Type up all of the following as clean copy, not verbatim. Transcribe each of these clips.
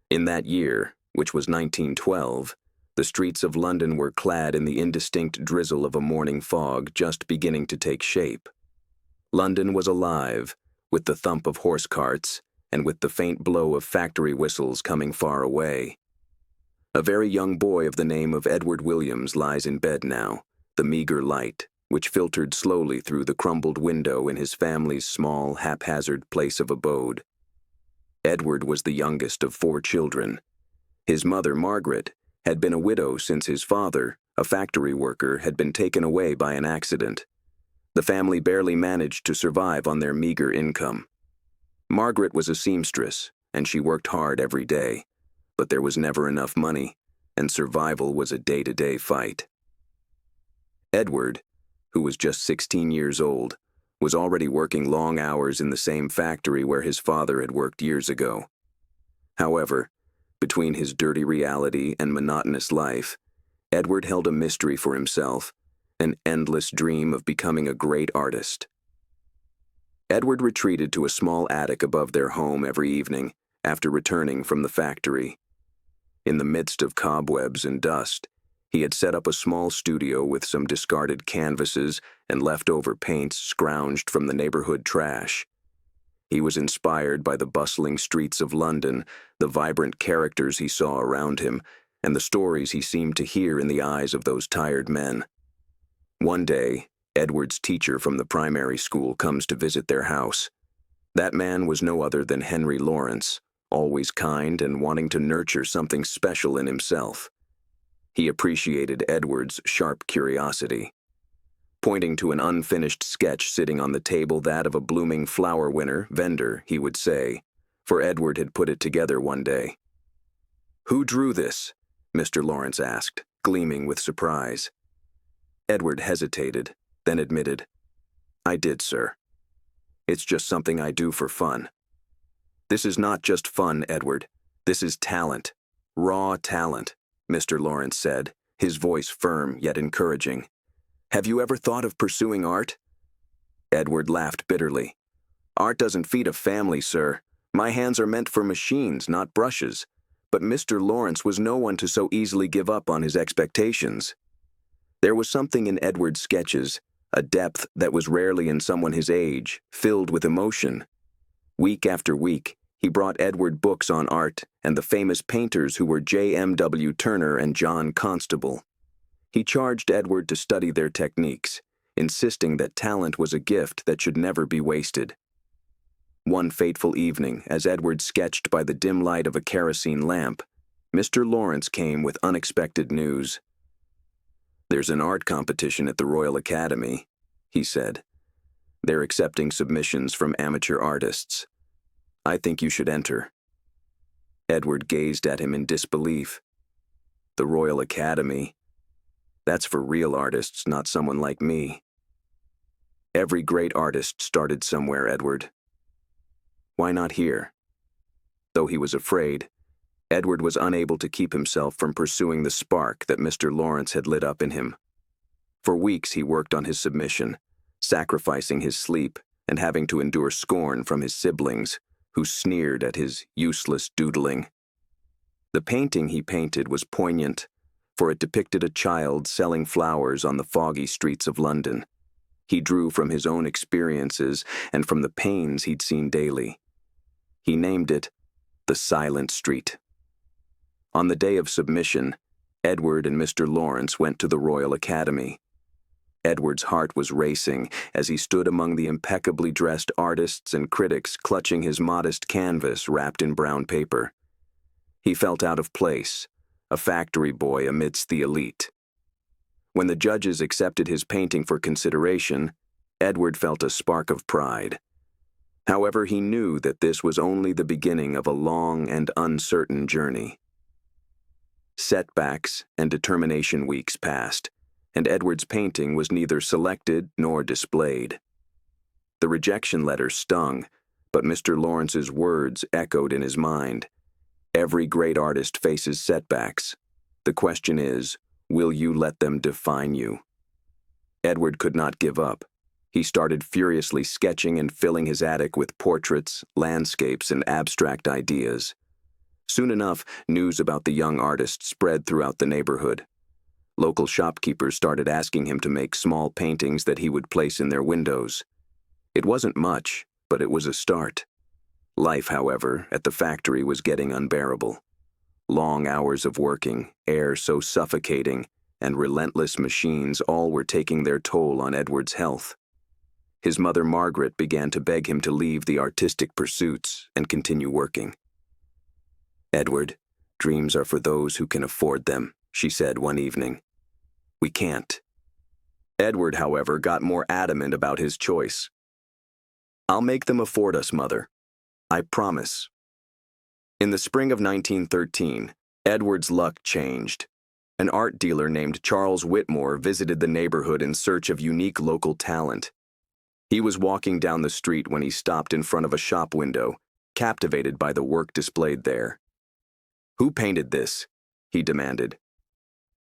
In that year, which was 1912, the streets of London were clad in the indistinct drizzle of a morning fog just beginning to take shape. London was alive, with the thump of horse carts and with the faint blow of factory whistles coming far away. A very young boy of the name of Edward Williams lies in bed now, the meager light, which filtered slowly through the crumbled window in his family's small, haphazard place of abode. Edward was the youngest of 4 children. His mother, Margaret, had been a widow since his father, a factory worker, had been taken away by an accident. The family barely managed to survive on their meager income. Margaret was a seamstress, and she worked hard every day, but there was never enough money, and survival was a day-to-day fight. Edward, who was just 16 years old, was already working long hours in the same factory where his father had worked years ago. However, between his dirty reality and monotonous life, Edward held a mystery for himself, an endless dream of becoming a great artist. Edward retreated to a small attic above their home every evening after returning from the factory. In the midst of cobwebs and dust, he had set up a small studio with some discarded canvases and leftover paints scrounged from the neighborhood trash. He was inspired by the bustling streets of London, the vibrant characters he saw around him, and the stories he seemed to hear in the eyes of those tired men. One day, Edward's teacher from the primary school comes to visit their house. That man was no other than Henry Lawrence, always kind and wanting to nurture something special in himself. He appreciated Edward's sharp curiosity. Pointing to an unfinished sketch sitting on the table, that of a blooming flower vendor, he would say, for Edward had put it together one day. "Who drew this?" Mr. Lawrence asked, gleaming with surprise. Edward hesitated, then admitted, "I did, sir. It's just something I do for fun." "This is not just fun, Edward. This is talent. Raw talent," Mr. Lawrence said, his voice firm yet encouraging. "Have you ever thought of pursuing art?" Edward laughed bitterly. "Art doesn't feed a family, sir. My hands are meant for machines, not brushes." But Mr. Lawrence was no one to so easily give up on his expectations. There was something in Edward's sketches, a depth that was rarely in someone his age, filled with emotion. Week after week, he brought Edward books on art and the famous painters who were J.M.W. Turner and John Constable. He charged Edward to study their techniques, insisting that talent was a gift that should never be wasted. One fateful evening, as Edward sketched by the dim light of a kerosene lamp, Mr. Lawrence came with unexpected news. "There's an art competition at the Royal Academy," he said. "They're accepting submissions from amateur artists. I think you should enter." Edward gazed at him in disbelief. "The Royal Academy? That's for real artists, not someone like me." "Every great artist started somewhere, Edward. Why not here?" Though he was afraid, Edward was unable to keep himself from pursuing the spark that Mr. Lawrence had lit up in him. For weeks he worked on his submission, sacrificing his sleep and having to endure scorn from his siblings, who sneered at his useless doodling. The painting he painted was poignant, for it depicted a child selling flowers on the foggy streets of London. He drew from his own experiences and from the pains he'd seen daily. He named it The Silent Street. On the day of submission, Edward and Mr. Lawrence went to the Royal Academy. Edward's heart was racing as he stood among the impeccably dressed artists and critics clutching his modest canvas wrapped in brown paper. He felt out of place, a factory boy amidst the elite. When the judges accepted his painting for consideration, Edward felt a spark of pride. However, he knew that this was only the beginning of a long and uncertain journey. Setbacks and determination weeks passed, and Edward's painting was neither selected nor displayed. The rejection letter stung, but Mr. Lawrence's words echoed in his mind. Every great artist faces setbacks. The question is, will you let them define you? Edward could not give up. He started furiously sketching and filling his attic with portraits, landscapes, and abstract ideas. Soon enough, news about the young artist spread throughout the neighborhood. Local shopkeepers started asking him to make small paintings that he would place in their windows. It wasn't much, but it was a start. Life, however, at the factory was getting unbearable. Long hours of working, air so suffocating, and relentless machines all were taking their toll on Edward's health. His mother Margaret began to beg him to leave the artistic pursuits and continue working. "Edward, dreams are for those who can afford them," she said one evening. "We can't." Edward, however, got more adamant about his choice. "I'll make them afford us, Mother. I promise." In the spring of 1913, Edward's luck changed. An art dealer named Charles Whitmore visited the neighborhood in search of unique local talent. He was walking down the street when he stopped in front of a shop window, captivated by the work displayed there. "Who painted this?" he demanded.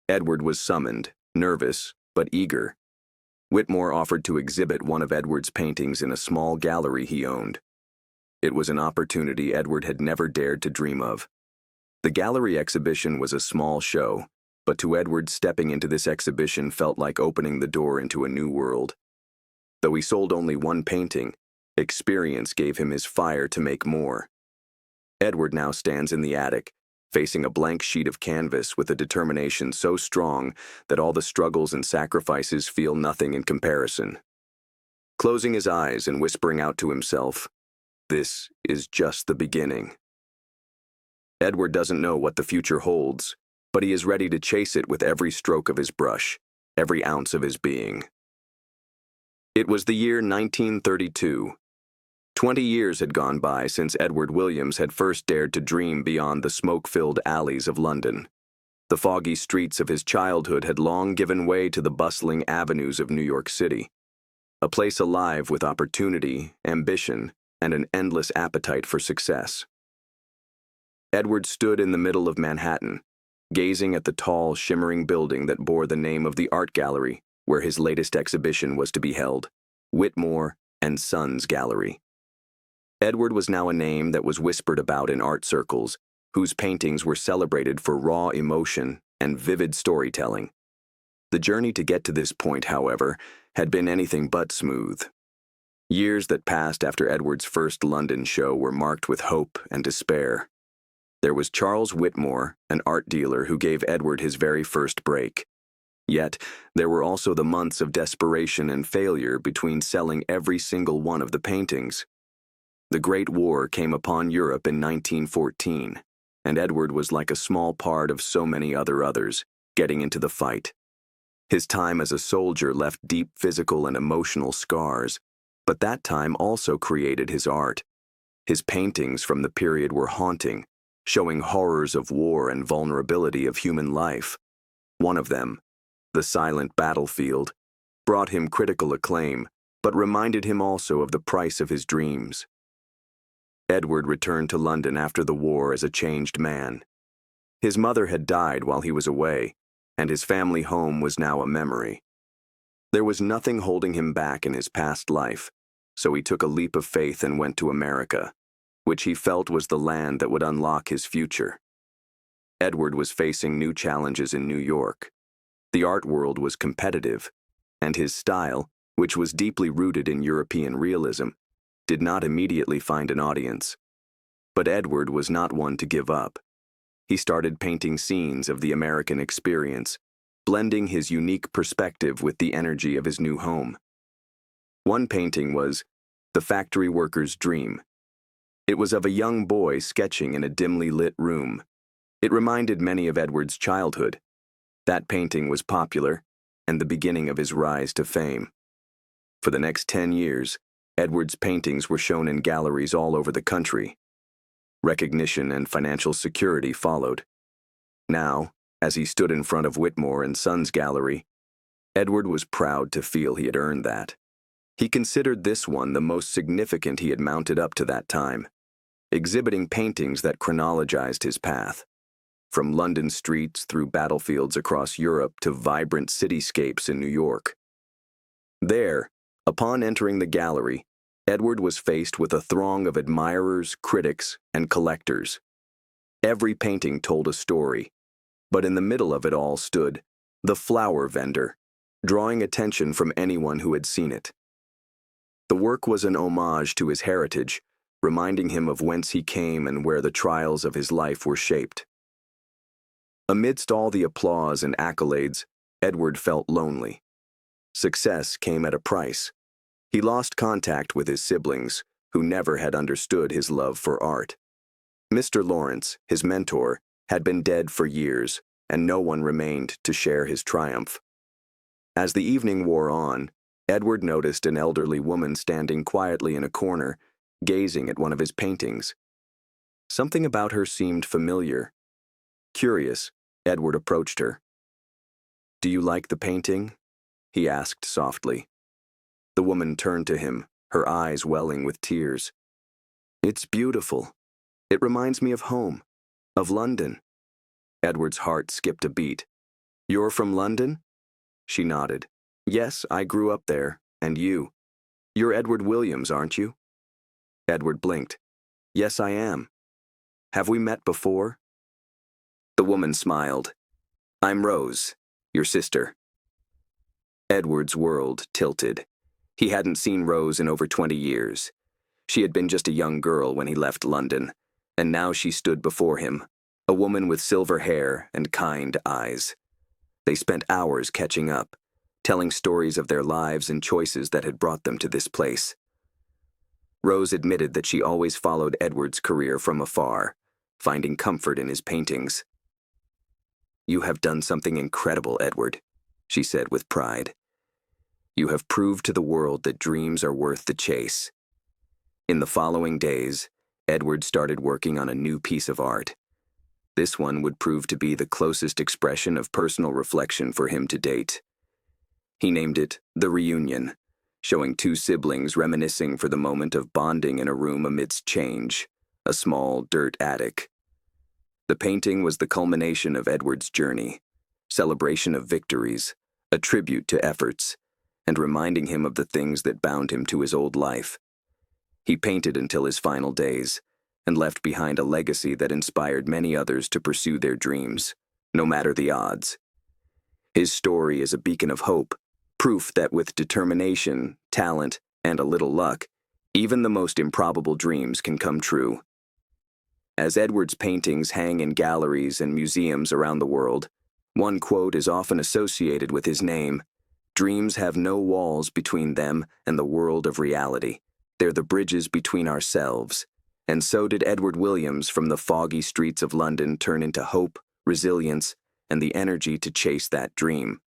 Edward was summoned, nervous but eager. Whitmore offered to exhibit one of Edward's paintings in a small gallery he owned. It was an opportunity Edward had never dared to dream of. The gallery exhibition was a small show, but to Edward, stepping into this exhibition felt like opening the door into a new world. Though he sold only one painting, experience gave him his fire to make more. Edward now stands in the attic, facing a blank sheet of canvas with a determination so strong that all the struggles and sacrifices feel nothing in comparison. Closing his eyes and whispering out to himself, "This is just the beginning." Edward doesn't know what the future holds, but he is ready to chase it with every stroke of his brush, every ounce of his being. It was the year 1932. 20 years had gone by since Edward Williams had first dared to dream beyond the smoke-filled alleys of London. The foggy streets of his childhood had long given way to the bustling avenues of New York City, a place alive with opportunity, ambition, and an endless appetite for success. Edward stood in the middle of Manhattan, gazing at the tall, shimmering building that bore the name of the art gallery where his latest exhibition was to be held, Whitmore and Sons Gallery. Edward was now a name that was whispered about in art circles, whose paintings were celebrated for raw emotion and vivid storytelling. The journey to get to this point, however, had been anything but smooth. Years that passed after Edward's first London show were marked with hope and despair. There was Charles Whitmore, an art dealer who gave Edward his very first break. Yet, there were also the months of desperation and failure between selling every single one of the paintings. The Great War came upon Europe in 1914, and Edward was like a small part of so many others, getting into the fight. His time as a soldier left deep physical and emotional scars, but that time also created his art. His paintings from the period were haunting, showing horrors of war and vulnerability of human life. One of them, The Silent Battlefield, brought him critical acclaim, but reminded him also of the price of his dreams. Edward returned to London after the war as a changed man. His mother had died while he was away, and his family home was now a memory. There was nothing holding him back in his past life, so he took a leap of faith and went to America, which he felt was the land that would unlock his future. Edward was facing new challenges in New York. The art world was competitive, and his style, which was deeply rooted in European realism, did not immediately find an audience. But Edward was not one to give up. He started painting scenes of the American experience, blending his unique perspective with the energy of his new home. One painting was The Factory Worker's Dream. It was of a young boy sketching in a dimly lit room. It reminded many of Edward's childhood. That painting was popular, and the beginning of his rise to fame. For the next 10 years, Edward's paintings were shown in galleries all over the country. Recognition and financial security followed. Now, as he stood in front of Whitmore and Sons Gallery, Edward was proud to feel he had earned that. He considered this one the most significant he had mounted up to that time, exhibiting paintings that chronologized his path, from London streets through battlefields across Europe to vibrant cityscapes in New York. There, upon entering the gallery, Edward was faced with a throng of admirers, critics, and collectors. Every painting told a story, but in the middle of it all stood the flower vendor, drawing attention from anyone who had seen it. The work was an homage to his heritage, reminding him of whence he came and where the trials of his life were shaped. Amidst all the applause and accolades, Edward felt lonely. Success came at a price. He lost contact with his siblings, who never had understood his love for art. Mr. Lawrence, his mentor, had been dead for years, and no one remained to share his triumph. As the evening wore on, Edward noticed an elderly woman standing quietly in a corner, gazing at one of his paintings. Something about her seemed familiar. Curious, Edward approached her. "Do you like the painting?" he asked softly. The woman turned to him, her eyes welling with tears. "It's beautiful. It reminds me of home, of London." Edward's heart skipped a beat. "You're from London?" She nodded. "Yes, I grew up there. And you? You're Edward Williams, aren't you?" Edward blinked. "Yes, I am. Have we met before?" The woman smiled. "I'm Rose, your sister." Edward's world tilted. He hadn't seen Rose in over 20 years. She had been just a young girl when he left London, and now she stood before him, a woman with silver hair and kind eyes. They spent hours catching up, telling stories of their lives and choices that had brought them to this place. Rose admitted that she always followed Edward's career from afar, finding comfort in his paintings. "You have done something incredible, Edward," she said with pride. "You have proved to the world that dreams are worth the chase." In the following days, Edward started working on a new piece of art. This one would prove to be the closest expression of personal reflection for him to date. He named it The Reunion, showing two siblings reminiscing for the moment of bonding in a room amidst change, a small dirt attic. The painting was the culmination of Edward's journey, celebration of victories, a tribute to efforts, and reminding him of the things that bound him to his old life. He painted until his final days, and left behind a legacy that inspired many others to pursue their dreams, no matter the odds. His story is a beacon of hope, proof that with determination, talent, and a little luck, even the most improbable dreams can come true. As Edward's paintings hang in galleries and museums around the world, one quote is often associated with his name: "Dreams have no walls between them and the world of reality. They're the bridges between ourselves." And so did Edward Williams from the foggy streets of London turn into hope, resilience, and the energy to chase that dream.